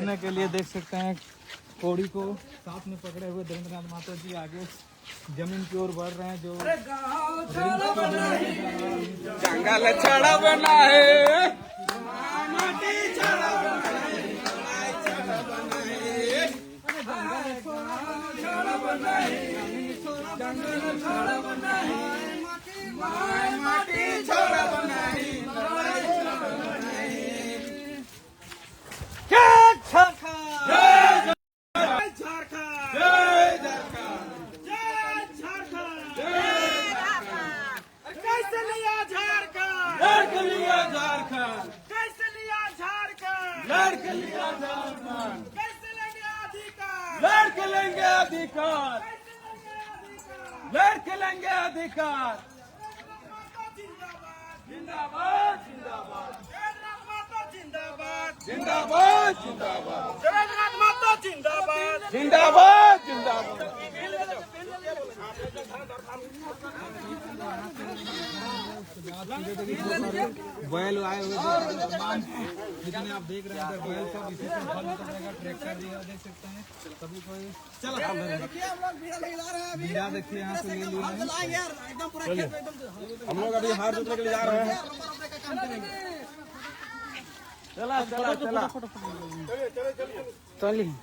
देखने के लिए देख सकते हैं कोड़ी को साथ में पकड़े हुए धीरेन्द्रनाथ महतो जी आगे जमीन की ओर बढ़ रहे हैं। जो जंगल छड़ा बना है, लड़के लेंगे अधिकार, लड़के लेंगे अधिकार। जिंदाबाद जिंदाबाद जिंदाबाद जिंदाबाद धीरेन्द्रनाथ महतो जिंदाबाद जिंदाबाद जिंदाबाद। बैल आए हुए जितने आप देख रहे हैं बैल सब इसी पर फल उतर रहेगा। ट्रैक्टर भी देख सकते हैं सभी कोई बीड़ा देखिए यहाँ से ले लिए। हम लोग अभी हार जोतने के लिए जा रहे हैं। चला चला चला चलिए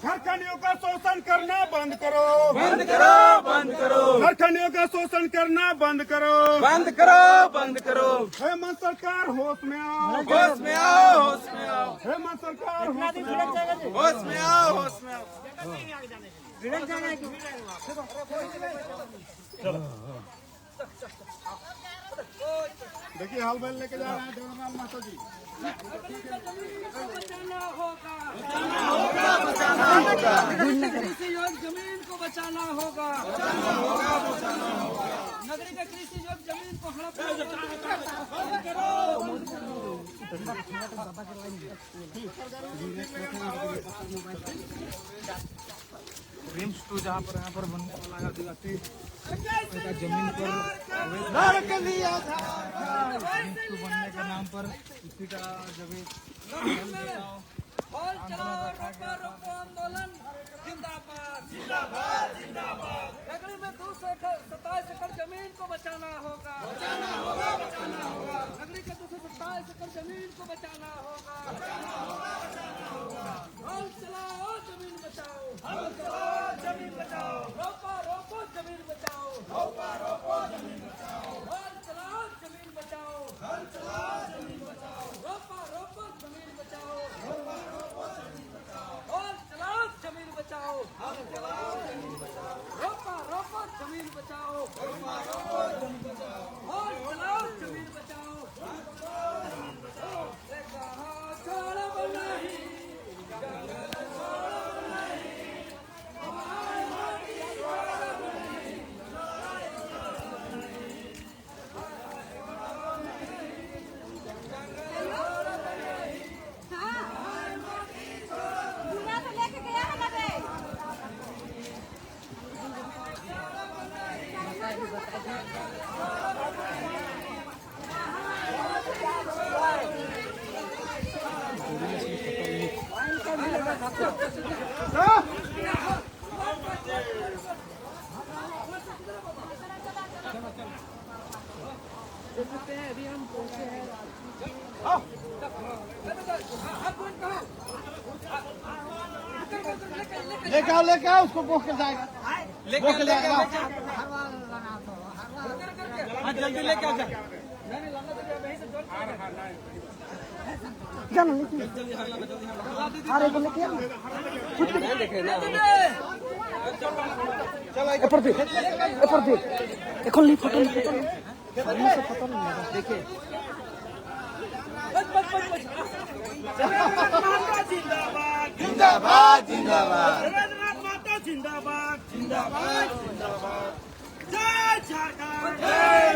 झारखंडियों का शोषण करना बंद करो, बंद करो बंद करो, झारखंडियों का शोषण करना बंद करो, बंद करो बंद करो। हेमंत सरकार होश में आओ, होश में आओ, होश में आओ, हेमंत सरकार होश में आओ, होश में आओ, होश में आओ। देखिए हाल बैल लेके जा रहे हैं धीरेन्द्रनाथ महतो जी। कृषि योग्य जमीन को बचाना होगा, नगरी के कृषि योग्य जमीन को हड़प रिम्स टू जहाँ पर यहाँ पर बनने वाला है आदिवासी जमीन पर रिम्स टू बनने के नाम पर इसी का जगह हॉल चलाओ, रोको रोको आंदोलन जिंदाबाद जिंदाबाद जिंदाबाद। नगरी में 227 एकड़ जमीन को बचाना होगा, बचाना होगा, बचाना होगा। नगरी के 227 एकड़ जमीन को बचाना होगा, बचाना होगा, बचाना होगा। हॉल चलाओ जमीन बचाओ, हॉल चलाओ जमीन बचाओ, रोको रोको जमीन बचाओ, रोको रोको जमीन बचाओ। हॉल चलाओ जमीन बचाओ, हॉल चलाओ जमीन बचाओ, रोको रोको जमीन बचाओ, रोको रोको जमीन बचाओ। हॉल चलाओ जमीन बचाओ, हॉल चलाओ जमीन बचाओ, रोको रोको जमीन बचाओ, रोको रोको जमीन बचाओ। हॉल चलाओ जमीन बचाओ, हॉल चलाओ जमीन बचाओ। कहाँ छोड़ब नहीं, जंगल छोड़ब नहीं, हमारी माटी छोड़ब नहीं, लड़ाई छोड़ब नहीं, जंगल छोड़ब नहीं, हमारी माटी छोड़ब नहीं। लेके आओ उसको बोक के जाएगा, बोक के जाएगा। हाँ जल्दी लेके आ जा। जिंदाबाद जिंदाबाद धीरेन्द्रनाथ महतो जिंदाबाद जिंदाबाद जिंदाबाद। जय झारखंड, जय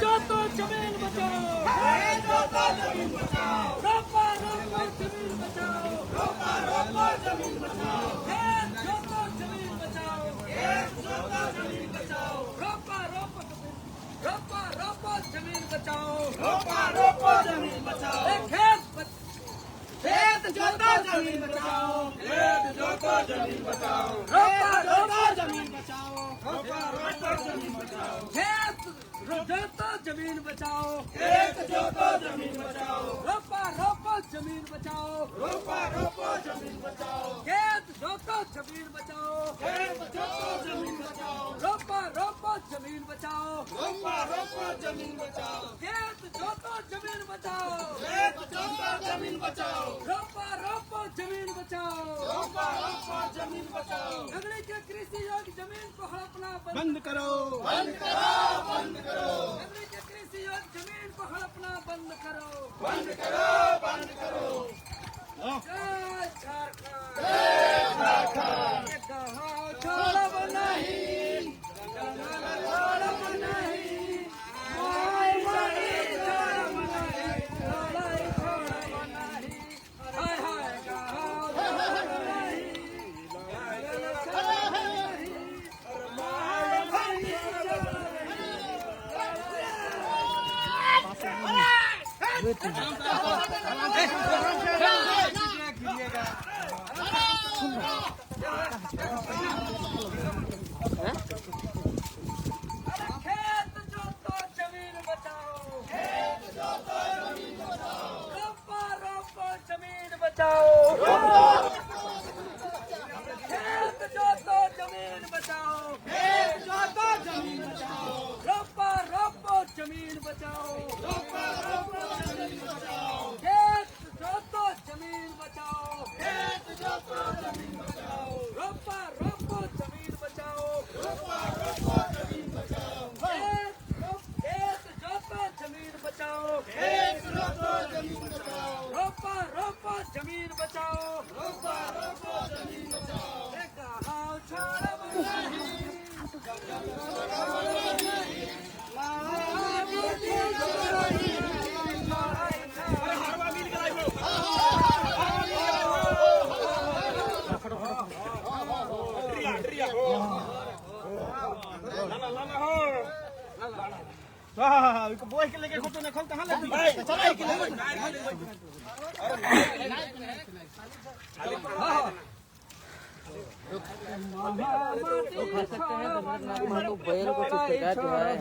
जो तो जमीन बचाओ, जो तो जमीन बचाओ, रोको रोको जमीन बचाओ, रोको रोको जमीन बचाओ। जो तो जमीन बचाओ, जो तो जमीन बचाओ, रोको रोको जमीन रोपा रोपो जमीन बचाओ, रोपा रोपो जमीन बचाओ, खेत जोतो जमीन बचाओ, खेत जोतो जमीन बचाओ, रोपा रोपो जमीन बचाओ, रोपा रोपो जमीन बचाओ, खेत जोतो जमीन बचाओ, खेत जोतो जमीन बचाओ, रोपा रोपो जमीन बचाओ, रोपा रोपो जमीन बचाओ, खेत जोतो जमीन बचाओ, खेत जोतो जमीन बचाओ, रोपा रोपो जमीन बचाओ, रोपा रोपो जमीन बचाओ, खेत जोतो जमीन बचाओ, खेत जोतो जमीन बचाओ, रोपा रोपो जमीन बचाओ, रोपा रोपो जमीन बचाओ, नगरी के कृषि योग्य जमीन को हड़पना बंद करो, बंद करो, बंद करो, नगरी के कृषि योग्य जमीन को हड़पना बंद करो, बंद करो, बंद करो। जय झारखंड, जय झारखंड, कहाँ छोड़ब नहीं, कहाँ छोड़ब नहीं, माई बड़ी छोड़ब नहीं, लड़ाई छोड़ब नहीं, हाय हाय कहाँ छोड़ब नहीं, लड़ाई छोड़ब नहीं, माई बड़ी छोड़ब खेत जोतो जमीन बचाओ, खेत जोतो जमीन बचाओ, रोपा रोपो जमीन बचाओ, खेत जोतो जमीन बचाओ, खेत जोतो जमीन बचाओ, रोपा रोपो जमीन बचाओ, रोपा रोपो जमीन बचाओ, खेत जोतो जमीन बचाओ, खेत जोतो जमीन बचाओ, रोपा रोपो जमीन बचाओ, रोपा रोपो जमीन बचाओ, खेत जोतो जमीन बचाओ, खेत जोतो जमीन बचाओ, रोपा रोपो जमीन बचाओ, रोपा रोपो जमीन बचाओ, कहाँ छोड़ब नहीं, बोझ के लेके खोटो ने खोल कहाँ ले चला के तो बैल को कुछ जगह जो है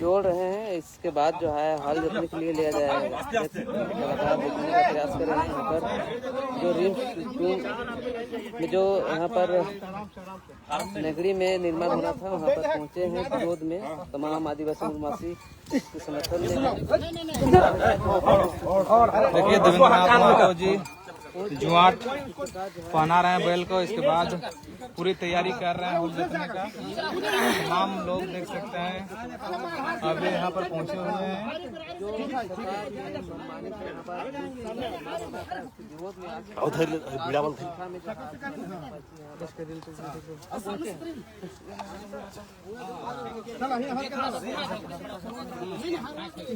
जोड़ रहे हैं। इसके बाद जो है हल जोतने के लिए लिया जाएगा। लगातार देखने का प्रयास कर रहे हैं। यहाँ पर जो रिम जो यहाँ पर नगरी में निर्माण होना था वहाँ पर पहुँचे हैं विरोध में। तमाम आदिवासी उन्मासी के समर्थन में। देखिए देवेंद्रनाथ यादव जी जुआट पहना रहे हैं बैल को। इसके बाद पूरी तैयारी कर रहे हैं हल जोतने का। तमाम लोग देख सकते हैं अभी यहाँ पर पहुँचे हुए हैं।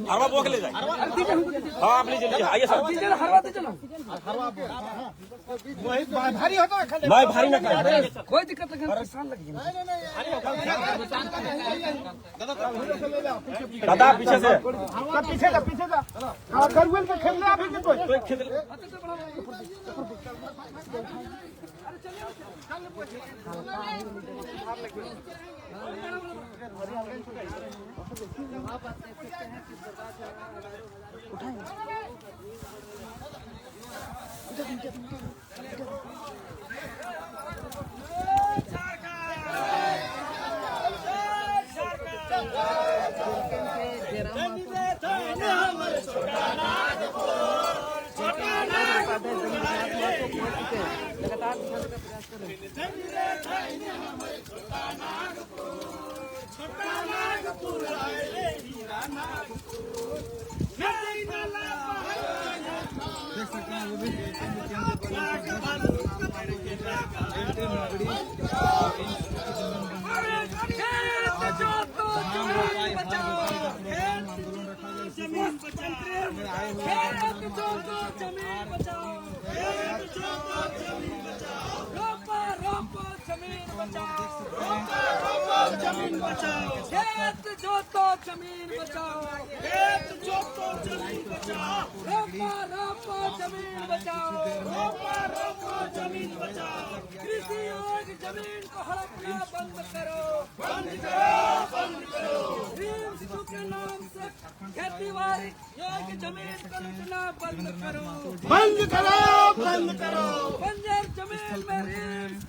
हरवा बोक ले जाए। हाँ आप ले चलिए। आइए सर। भारी होता है भाई भारी ना कर। कोई दिक्कत नहीं, किसान लगेगी। दादा पीछे से। पीछे जा पीछे जा। खरगोल के खेलने अभी भी कोई देख सकते हैं वो भी खेत जोतो जमीन बचाओ, खेत जोतो जमीन बचाओ, रोपा रोपा जमीन बचाओ, रोपा रोपा जमीन बचाओ, कृषि योग जमीन को हड़पना बंद करो, बंद करो, बंद करो। रिम्स के नाम से खेती बाड़ी योग जमीन को लूटना बंद करो, बंद करो, बंद करो। बंजर जमीन में रिम्स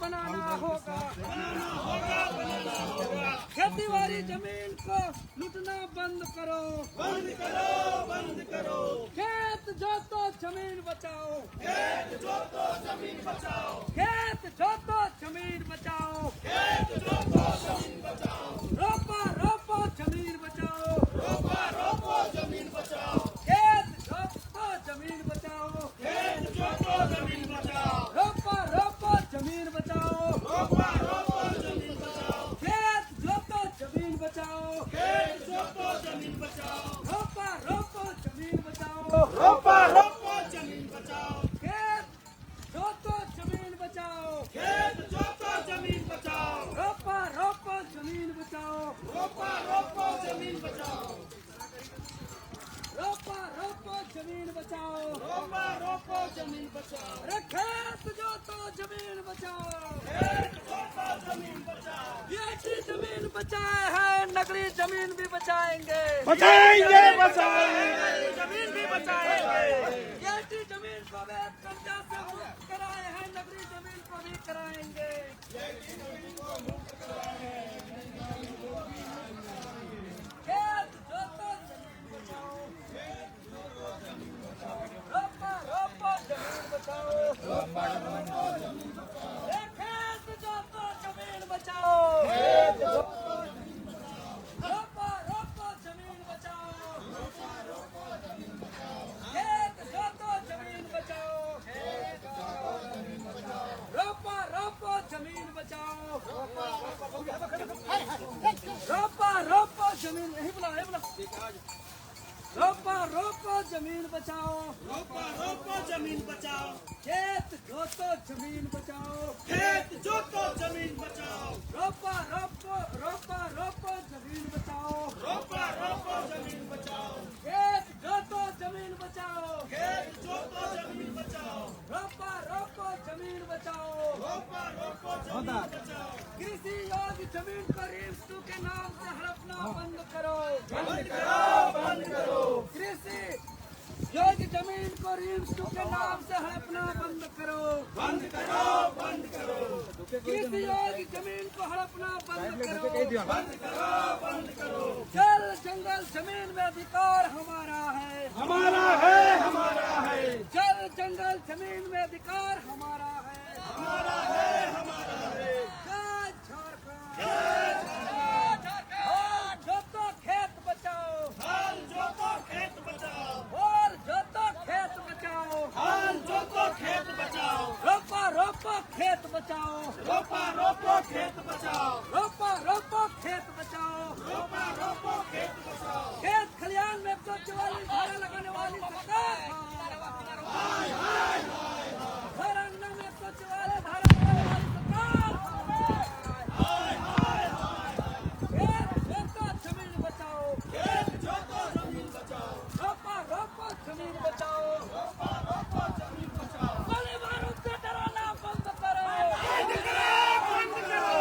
बनाना होगा, बनाना होगा, बनाना होगा। खेती बाड़ी जमीन को लूटना बंद करो, बंद करो, बंद करो। खेत जोतो जमीन बचाओ, खेत जोतो जमीन बचाओ, खेत जोतो जमीन बचाओ, खेत जोतो जमीन बचाओ। रोपा रोपा जमीन बचाओ, रोपा रोपा जमीन बचाओ, खेत जोतो जमीन बचाओ, खेत जोतो जमीन बचाओ। रोपा रोपा जमीन बचाओ, रोपा रोपा जमीन बचाओ, खेत जोतो जमीन बचाओ, खेत जोतो जमीन बचाओ। रोपा रोपा जमीन बचाओ, रोपा रोपा जमीन बचाओ, खेत जोतो जमीन बचाओ, खेत जोतो जमीन बचाओ। रोपा रोपा जमीन बचाओ, रोपा रोपा जमीन बचाओ, रोपा रोपा जमीन बचाओ, रोपा रोपा जमीन बचाओ। अरे खेत जोतो जमीन बचाओ, खेत जोतो जमीन बचाओ। ये जमीन बचाए है, नगरी जमीन भी बचाएंगे, बचाएंगे, बचाएंगे। जमीन भी बचाएंगे। ये जमीन को अवैध कब्जा से मुक्त कराए हैं, नगरी जमीन को भी कराएंगे। खेत जोतो जमीन बचाओ, रोपा रोपा जमीन बचाओ, रोपा रोपा जमीन बचाओ। खेत जोतो जमीन बचाओ, रोपा रोपा जमीन बचाओ, रोपा रोपा जमीन बचाओ। खेत जोतो जमीन बचाओ, रोपा रोपा जमीन बचाओ, रोपा रोपा जमीन नहीं बुला, नहीं बुला। रोपा रोपा जमीन बचाओ, रोपा रोपा जमीन बचाओ। खेत जोतो जमीन बचाओ, खेत जोतो जमीन बचाओ। रोपा रोपा रोपा रोपा जमीन बचाओ, रोपा रोपा जमीन बचाओ। खेत जोतो जमीन बचाओ, खेत जोतो जमीन बचाओ। रोपा रोपा जमीन बचाओ, रोपा रोपा जमीन बचाओ। कृषि योग जमीन को रिम्स के नाम से हड़पना बंद करो, बंद करो, बंद करो। कृषि योग जमीन को रिम्स के नाम से हड़पना बंद करो, बंद करो, बंद करो। कृषि योग जमीन को हड़पना बंद करो, बंद करो, बंद करो। जल जंगल जमीन में अधिकार हमारा है, हमारा है, हमारा है। जल जंगल जमीन में अधिकार हमारा है, हमारा है, हमारा है। जय झारखंड, जय झारखंड। जोतो खेत बचाओ, हाल जोतो खेत बचाओ, और जोतो खेत बचाओ, हाल जोतो खेत बचाओ। रोपा रोपा खेत बचाओ, रोपा रोपा खेत बचाओ, रोपा रोपा खेत बचाओ, रोपा रोपा खेत बचाओ। खेत खलियान में 144 धारा लगाने वाली सरकार, हर अंगना में 144 धारा लगाने वाली सरकार। खेत जोतो जमीन बचाओ, खेत जोतो जमीन बचाओ। रोपा रोपा जमीन बचाओ, रोपा रोपा जमीन बचाओ। गोली बारूद से डराना बंद करो, बंद करो, बंद करो।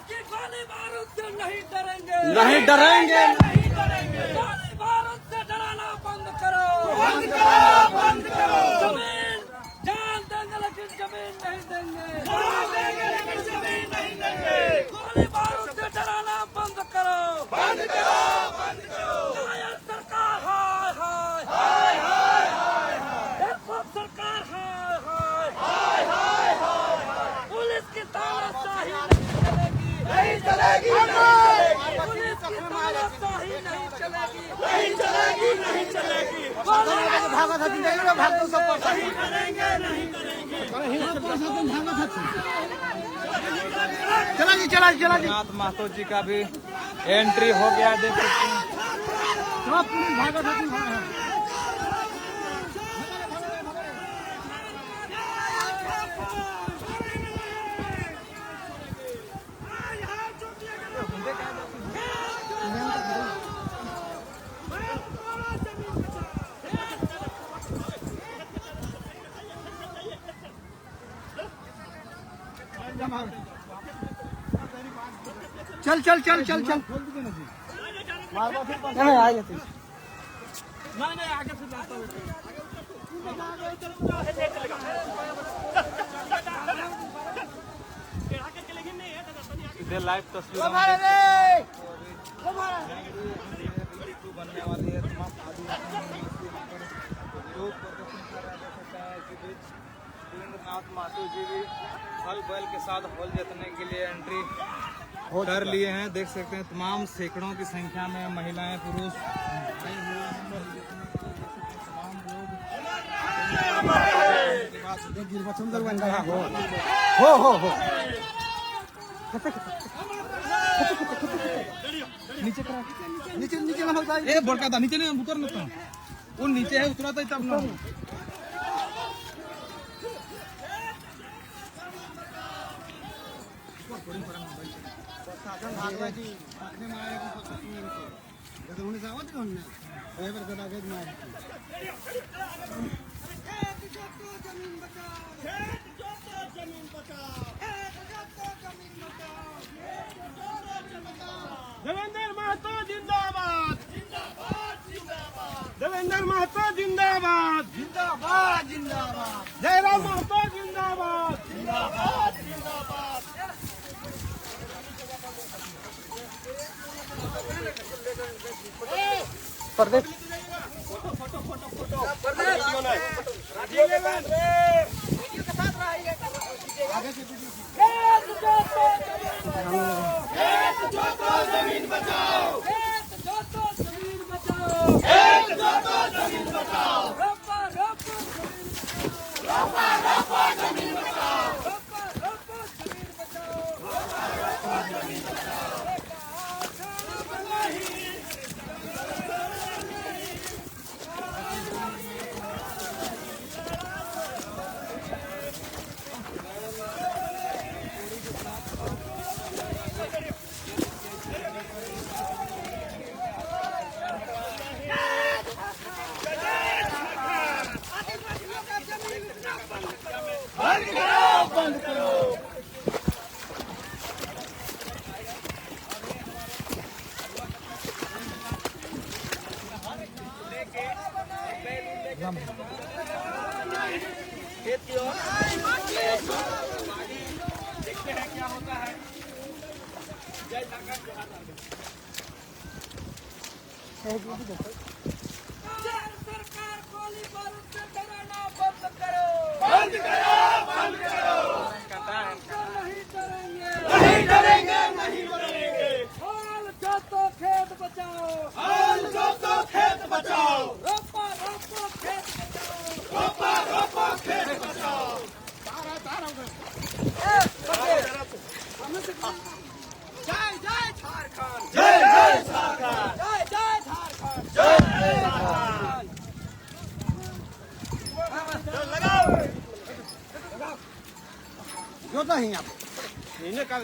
कि गोली बारूद से नहीं डरेंगे, नहीं डरेंगे, नहीं डरेंगे। गोली बारूद से डराना बंद करो, बंद करो, बंद करो। जमीन जान देंगे लेकिन जमीन नहीं देंगे, जान देंगे लेकिन जमीन नहीं देंगे। गोली बारूद से डराना बंद करो, बंद करो, बंद करो। नायक सरकार हाय हाय, हाय हाय हाय हाय। देखो सरकार हाय हाय, हाय हाय हाय हाय। पुलिस की तानाशाही नहीं चलेगी, नहीं चलेगी। पुलिस की तानाशाही नहीं चलेगी, नहीं चलेगी, नहीं चलेगी। भागत हती देखो, भागतो सब नहीं करेंगे, नहीं करेंगे। चला जी, चला जी, चला जी। नाथ महतो जी का भी एंट्री हो गया, देख सकते हैं। सब पुलिस भागत हती, आज हाथ जोड़ दिया गया। चल चल चल चल चल नहीं आएगा तू नहीं आगे से जाता हूँ सीधे लाइव तस्वीर बनने वाली है। तमाम योग प्रदर्शन कर रहे हैं इसी बीच सुरेंद्रनाथ महतो जी भी हल बैल के साथ हॉल जीतने के लिए एंट्री कर लिए हैं। देख सकते हैं तमाम सैकड़ों की संख्या में महिलाएं पुरुष आए हुए हैं हॉल जीतने के लिए। तमाम लोग नीचे करा नीचे नीचे ना होता है बोल था नीचे नहीं उतर ना वो नीचे है उतरा था तब ना देवेंद्र महतो जिंदाबाद देवेंद्र महतो जिंदाबाद जिंदाबाद जिंदाबाद जयराम महतो जिंदाबाद जिंदाबाद जिंदाबाद प्रदेश जमीन बचाओ बंद करो देखते हैं क्या होता है। जय सरकार गोली बारूद से डराना बंद करो बंद करो बंद करो नहीं डरेंगे नहीं डरेंगे हाल जो तो खेत बचाओ हाल जो तो खेत बचाओ रोपा रोपो खेत बचाओ रोपा रोपो खेत बचाओ जय जय झारखंड जय जय झारखंड जय जय झारखंड जय जय झारखंड जो नहीं आप इन्हें काल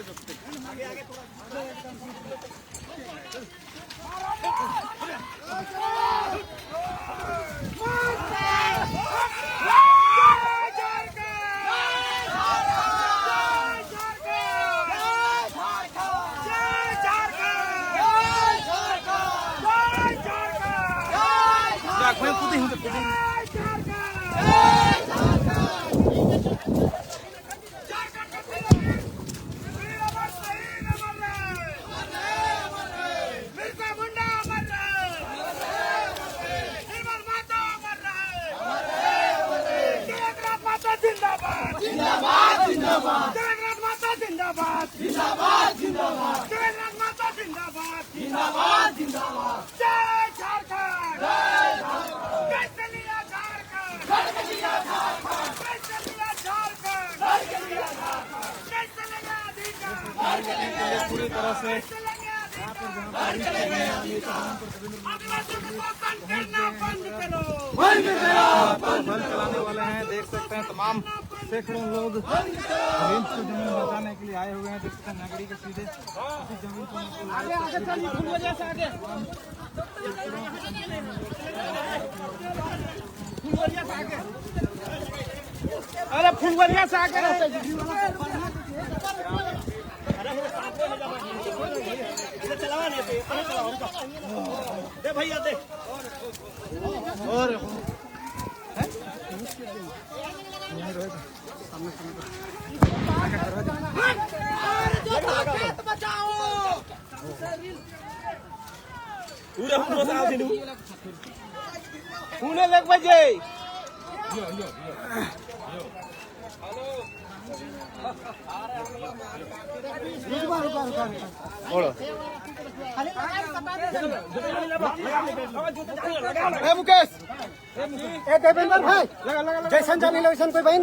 जिंदाबाद जिंदाबाद जगन्नाथ माता जिंदाबाद जिंदाबाद जिंदाबाद जगन्नाथ माता जिंदाबाद जिंदाबाद जिंदाबाद जय झारखंड जय झारखंड कैसे लिया झारखंड कैसे लिया झारखंड कैसे लिया झारखंड कैसे लिया झारखंड कैसे लेगा अधिकार पूरी तरह से कैसे लेंगे अधिकार आदिवासियों को शोषण करना बंद करो बंद करो बंद बल चलाने वाले हैं। देख सकते हैं तमाम सैकड़ों लोग रेंज को जमीन बचाने के लिए आए हुए हैं। देख सकते हैं नगरी के सीधे इसी जमीन को आगे आगे चलिए फूल वजह से आगे फूल वजह से आगे अरे फुलवरिया से आके दे भैया दे और पुणे लग बजे मुकेश देवेंद्र भाई जैसन जानी वैसन कोई बहन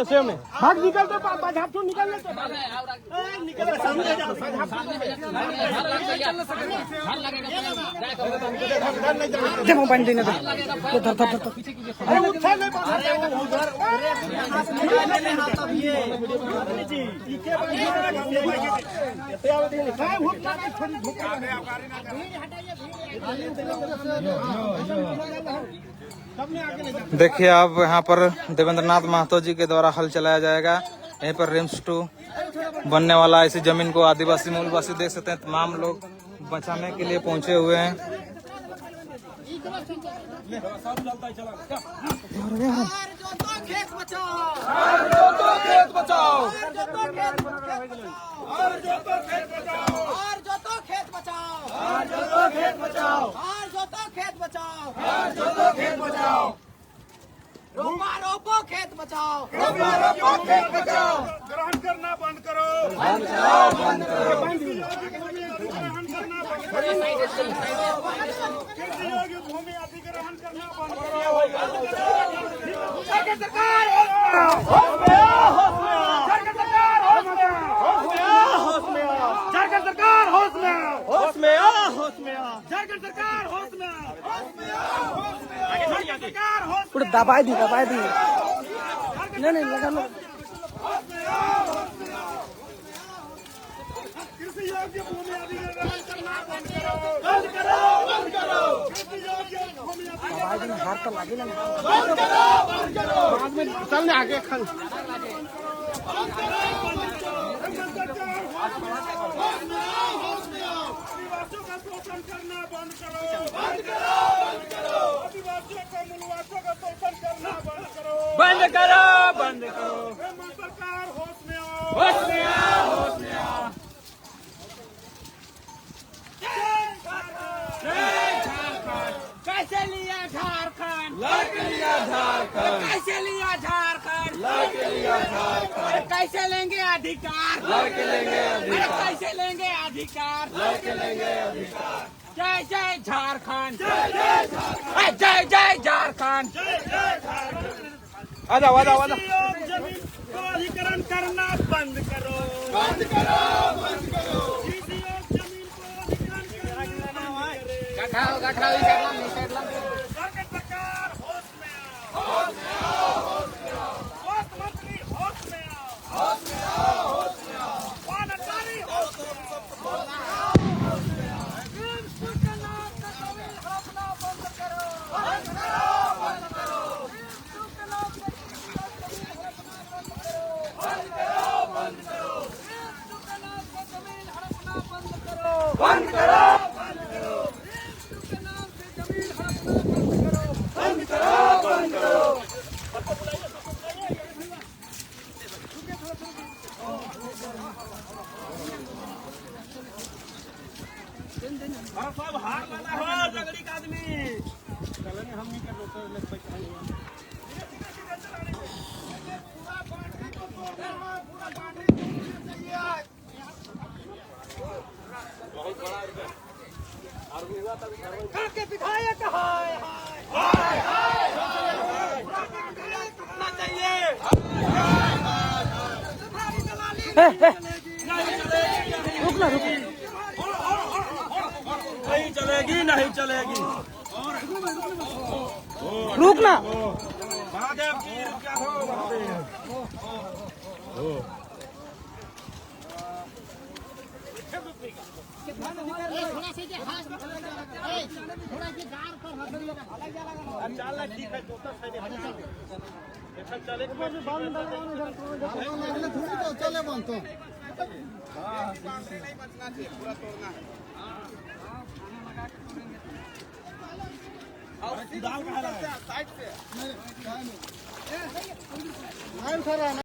सेव में भाग निकल तो बाजार तो निकल देखो पानी देने अरे देखिए अब यहाँ पर देवेंद्रनाथ महतो जी के द्वारा हल चलाया जाएगा। यहीं पर रिम्स 2 बनने वाला है। इसी जमीन को आदिवासी मूलवासी देख सकते हैं, तमाम लोग बचाने के लिए पहुंचे हुए हैं। रोपो खेत बचाओ ग्रहण करना बंद करो भूमि अधिग्रहण करना बंद करो सरकार दबाई दी नहीं लगा लो कृषि योग्य भूमि अधिग्रहण करना बंद करो कृषि योग्य भूमि अधिग्रहण हाथ तो लगे ना बंद करो बाद में चलने आगे खन आदिवासियों का शोषण करना बंद करो आदिवासियों को मूलवासियों का शोषण करना बंद करो सरकार होश में आओ कैसे लिया झारखंड कैसे लेंगे अधिकार कैसे लेंगे अधिकार जय जय झारखंड जय झारखंड आ जाओ जमीन को अधिग्रहण करना बंद करो जमीन को अधिग्रहण सरकार होश में आओ स्वास्थ्य मंत्री होश में आओ वानकारी होश में बंद करो सब हार वाला हो जगड़ी का आदमी हम नहीं कर विधायक नहीं चलेगी रुकना महादेव की क्या हो थोड़ा सा चले बंद तो साइड से